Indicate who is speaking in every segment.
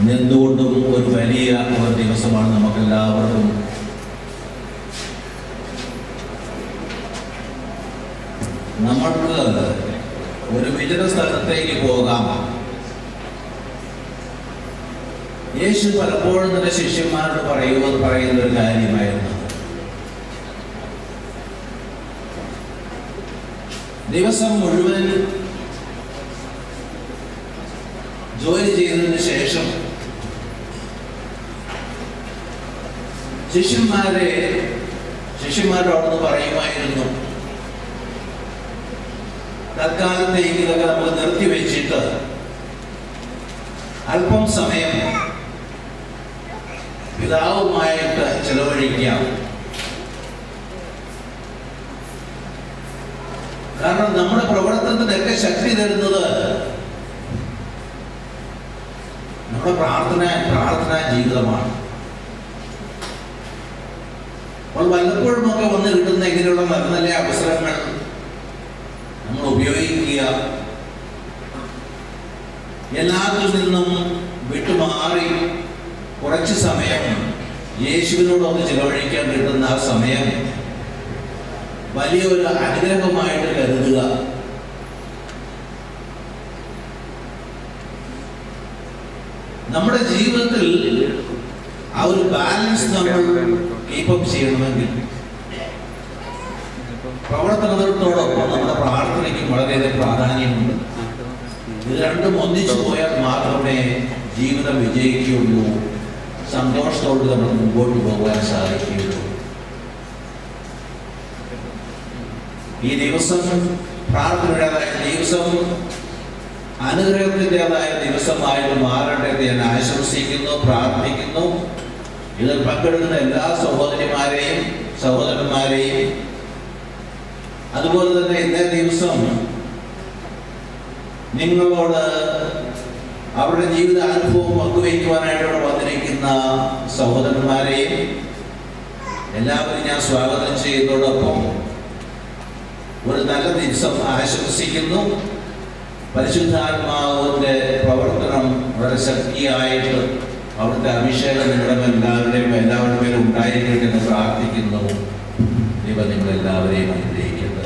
Speaker 1: എന്തുകൊണ്ടും ഒരു വലിയ ഒരു ദിവസമാണ് നമുക്കെല്ലാവർക്കും. നമ്മൾക്ക് ഒരു വിജന സ്ഥലത്തേക്ക് പോകാം. യേശു പലപ്പോഴും തന്റെ ശിഷ്യന്മാരോട് പറയുന്ന ഒരു കാര്യമായിരുന്നു. ദിവസം മുഴുവൻ ജോലി ചെയ്തതിന് ശേഷം ശിഷ്യന്മാരോടൊന്ന് പറയുമായിരുന്നു, തൽക്കാലത്തേക്ക് ഇതൊക്കെ നമ്മൾ നിർത്തിവെച്ചിട്ട് അല്പം സമയം പിതാവുമായിട്ട് ചെലവഴിക്കാം. കാരണം നമ്മുടെ പ്രവർത്തനത്തിനൊക്കെ ശക്തി തരുന്നത് നമ്മുടെ പ്രാർത്ഥനാ ജീവിതമാണ്. അപ്പോൾ വല്ലപ്പോഴുമൊക്കെ വന്ന് കിട്ടുന്ന ഇങ്ങനെയുള്ള നല്ല നല്ല അവസരങ്ങൾ നമ്മൾ ഉപയോഗിക്കുക. എല്ലാത്തിൽ നിന്നും വിട്ടുമാറി കുറച്ച് സമയം യേശുവിനോടൊന്ന് ചിലവഴിക്കാൻ കിട്ടുന്ന ആ സമയം വലിയൊരു അനുഗ്രഹമായിട്ട് കരുതുക. നമ്മുടെ ജീവിതത്തിൽ ആ ഒരു ബാലൻസ് നമ്മൾ കീപ്പപ്പ് ചെയ്യണമെങ്കിൽ പ്രവർത്തനത്തോടൊപ്പം നമ്മുടെ പ്രാർത്ഥനയ്ക്കും വളരെയധികം പ്രാധാന്യമുണ്ട്. ഇത് രണ്ടും ഒന്നിച്ചു പോയാൽ മാത്രമേ ജീവിതം വിജയിക്കുകയുള്ളൂ, സന്തോഷത്തോട് നമ്മൾ മുമ്പോട്ട് പോകാൻ സാധിക്കുകയുള്ളൂ. ഈ ദിവസം പ്രാർത്ഥനയുടേതായ ദിവസം, അനുഗ്രഹത്തിൻ്റെതായ ദിവസമായിട്ട് മാറട്ടെ എന്ന് ഞാൻ ആശംസിക്കുന്നു, പ്രാർത്ഥിക്കുന്നു. ഇതിൽ പങ്കെടുക്കുന്ന എല്ലാ സഹോദരിമാരെയും സഹോദരന്മാരെയും, അതുപോലെ തന്നെ ഇന്നേ ദിവസം നിങ്ങളോട് അവരുടെ ജീവിത അനുഭവം പങ്കുവയ്ക്കുവാനായിട്ട് ഇവിടെ വന്നിരിക്കുന്ന സഹോദരന്മാരെയും എല്ലാവരും ഞാൻ സ്വാഗതം ചെയ്യുന്നതോടൊപ്പം ഒരു നല്ല ദിവസം ആശംസിക്കുന്നു. പരിശുദ്ധാത്മാവിന്റെ പ്രവർത്തനം വളരെ ശക്തിയായിട്ട് അവിടുത്തെ അഭിഷേകം നിങ്ങളുടെ എല്ലാവരുടെ മേലും ഉണ്ടായിരിക്കട്ടെ എന്ന് പ്രാർത്ഥിക്കുന്നു. ദൈവം നിങ്ങളെല്ലാവരെയും അനുഗ്രഹിക്കട്ടെ.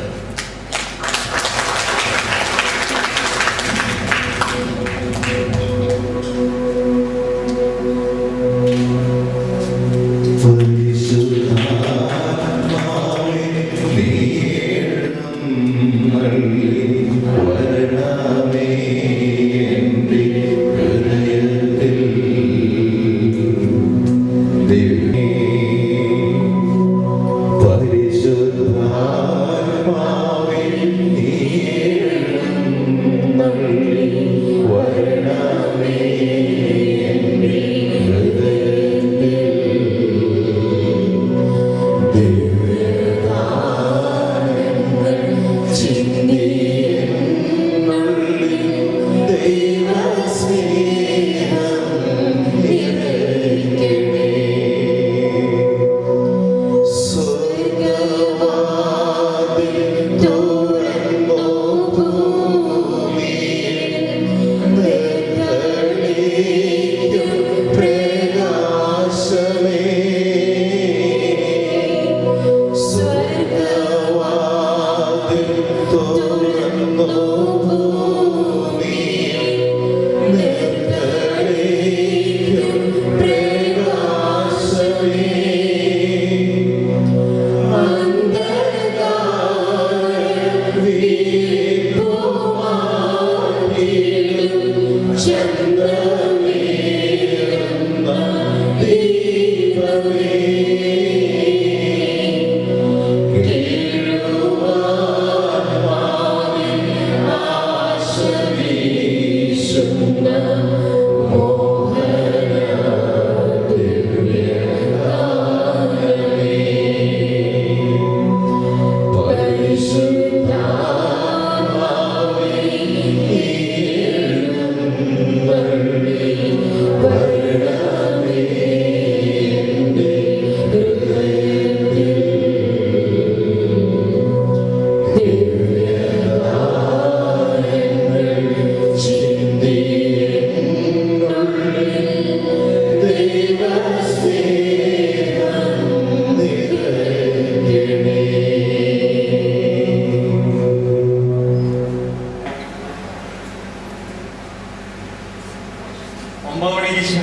Speaker 2: 9 മണിക്ക്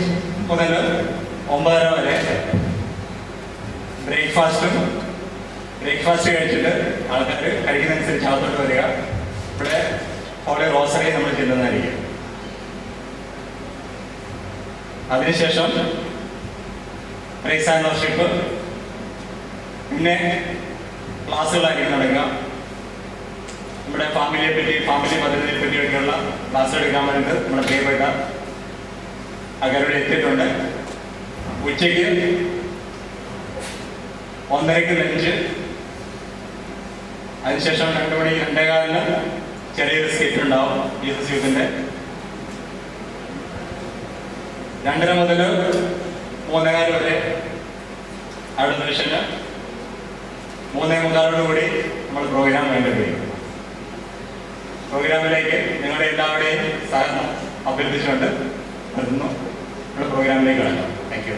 Speaker 2: മുതൽ 9:30 വരെ ബ്രേക്ക്ഫാസ്റ്റ് കഴിച്ചിട്ട് ആൾക്കാർ കഴിക്കുന്നതനുസരിച്ച് അകത്തോട്ട് വരിക. ഇവിടെ ഹോളി റോസറി നമ്മൾ ചെല്ലുന്നതായിരിക്കും. അതിനുശേഷം പ്രൈസ് ആൻഡ് വർഷിപ്പ്, പിന്നെ ക്ലാസ്സുകളായിരിക്കും നടക്കുക. നമ്മുടെ ഫാമിലി പദ്ധതിയെ പറ്റിയൊക്കെയുള്ള ക്ലാസ് എടുക്കാൻ വേണ്ടിയിട്ട് നമ്മുടെ പ്രിയപ്പെട്ട അകരോട് എത്തിയിട്ടുണ്ട്. ഉച്ചയ്ക്ക് 1:30 ലഞ്ച്, അതിനുശേഷം 2 മണി 2:15 ചെറിയൊരു സ്കിറ്റ് ഉണ്ടാവും ജീസസ് യൂത്തിൻ്റെ. 2:30 മുതൽ 3:15 വരെ അവിടെ ദർശന്. 3:45 നമ്മൾ പ്രോഗ്രാം വേണ്ടിവരും. പ്രോഗ്രാമിലേക്ക് നിങ്ങളുടെ എല്ലാവരുടെയും സഹകരണം അഭ്യർത്ഥിച്ചുകൊണ്ട് നിർത്തുന്നു. നമ്മുടെ പ്രോഗ്രാമിലേക്ക് കടക്കാം. Thank you.